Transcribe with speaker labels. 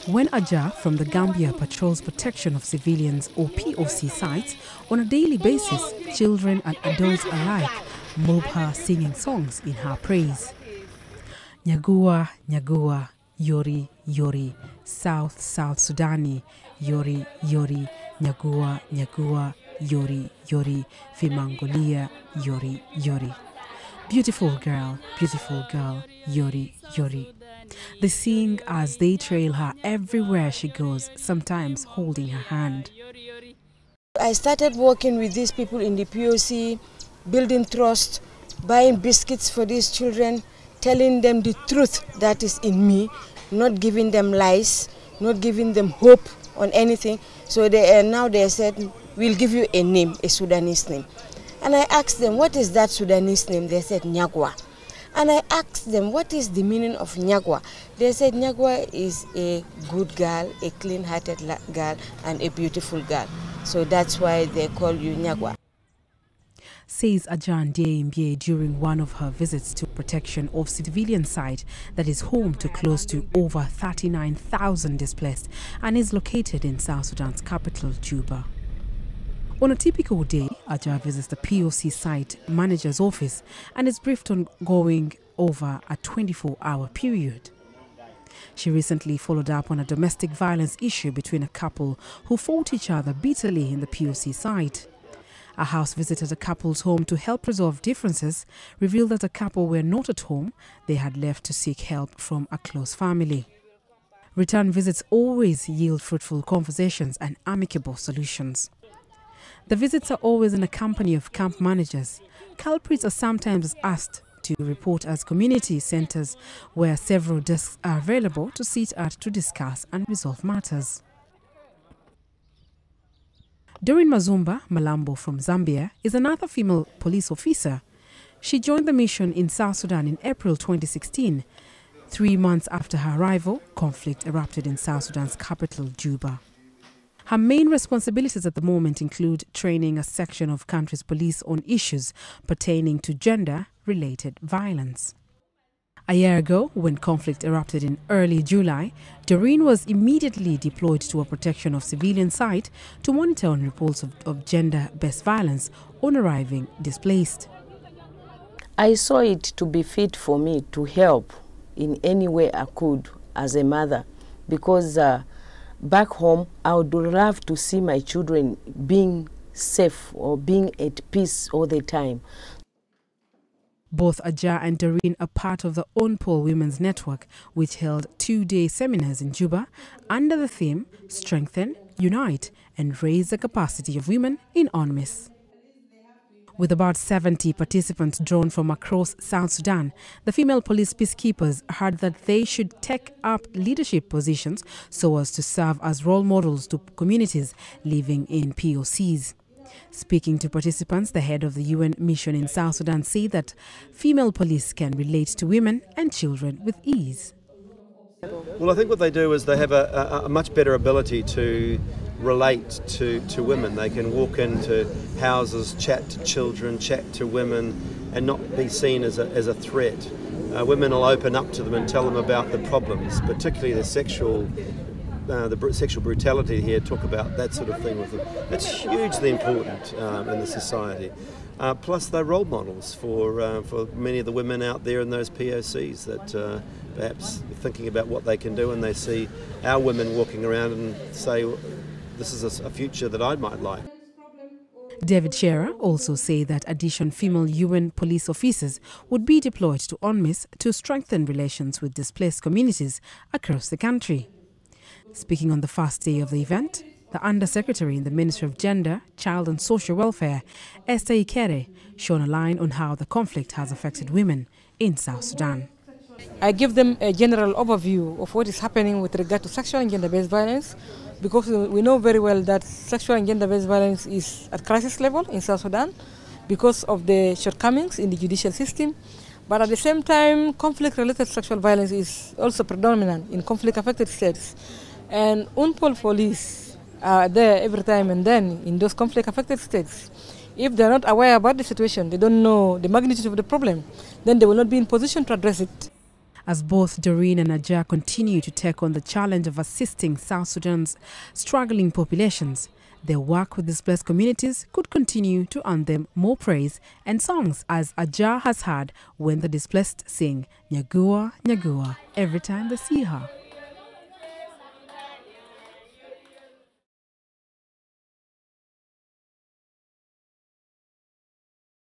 Speaker 1: When Aja from the Gambia patrols protection of civilians or POC sites on a daily basis, children and adults alike mob her singing songs in her praise. Nyagua, Nyagua, Yori, Yori, South Sudani, Yori, Yori, Nyagua, Nyagua, Yori, Yori, Fimangolia, Yori, Yori. Beautiful girl, Yori, Yori. They sing as they trail her everywhere she goes, sometimes holding her hand.
Speaker 2: I started working with these people in the POC, building trust, buying biscuits for these children, telling them the truth that is in me, not giving them lies, not giving them hope on anything. So now they said, we'll give you a name, a Sudanese name. And I asked them, what is that Sudanese name? They said, Nyagua. And I asked them, what is the meaning of Nyagua? They said, Nyagua is a good girl, a clean-hearted girl, and a beautiful girl. So that's why they call you Nyagua.
Speaker 1: Says Ajan Diembie during one of her visits to protection of civilian site that is home to close to over 39,000 displaced and is located in South Sudan's capital, Juba. On a typical day, Aja visits the POC site manager's office and is briefed on going over a 24-hour period. She recently followed up on a domestic violence issue between a couple who fought each other bitterly in the POC site. A house visit at a couple's home to help resolve differences revealed that the couple were not at home. They had left to seek help from a close family. Return visits always yield fruitful conversations and amicable solutions. The visits are always in a company of camp managers. Culprits are sometimes asked to report as community centers where several desks are available to sit at to discuss and resolve matters. Doreen Mazumba Malambo from Zambia is another female police officer. She joined the mission in South Sudan in April 2016. 3 months after her arrival, conflict erupted in South Sudan's capital, Juba. Her main responsibilities at the moment include training a section of country's police on issues pertaining to gender-related violence. A year ago, when conflict erupted in early July, Doreen was immediately deployed to a protection of civilian site to monitor on reports of gender-based violence on arriving displaced.
Speaker 3: I saw it to be fit for me to help in any way I could as a mother, because back home, I would love to see my children being safe or being at peace all the time.
Speaker 1: Both Aja and Doreen are part of the UNPOL Women's Network, which held 2-day seminars in Juba under the theme Strengthen, Unite, and Raise the Capacity of Women in UNMISS. With about 70 participants drawn from across South Sudan, the female police peacekeepers heard that they should take up leadership positions so as to serve as role models to communities living in POCs. Speaking to participants, the head of the UN mission in South Sudan said that female police can relate to women and children with ease.
Speaker 4: Well, I think what they do is they have a much better ability to relate to women. They can walk into houses, chat to children, chat to women, and not be seen as a threat. Women will open up to them and tell them about the problems, particularly the sexual brutality here, talk about that sort of thing with them. It's hugely important in the society. Plus they're role models for many of the women out there in those POCs that perhaps thinking about what they can do, and they see our women walking around and say, well, this is a future that I might like.
Speaker 1: David Shearer also said that additional female UN police officers would be deployed to UNMISS to strengthen relations with displaced communities across the country. Speaking on the first day of the event, the Undersecretary in the Ministry of Gender, Child and Social Welfare, Esther Ikere, shone a line on how the conflict has affected women in South Sudan.
Speaker 5: I give them a general overview of what is happening with regard to sexual and gender-based violence, because we know very well that sexual and gender-based violence is at crisis level in South Sudan because of the shortcomings in the judicial system. But at the same time, conflict-related sexual violence is also predominant in conflict-affected states. And UNPOL police are there every time and then in those conflict-affected states. If they're not aware about the situation, they don't know the magnitude of the problem, then they will not be in position to address it.
Speaker 1: As both Doreen and Aja continue to take on the challenge of assisting South Sudan's struggling populations, their work with displaced communities could continue to earn them more praise and songs, as Aja has heard when the displaced sing Nyagua, Nyagua every time they see her.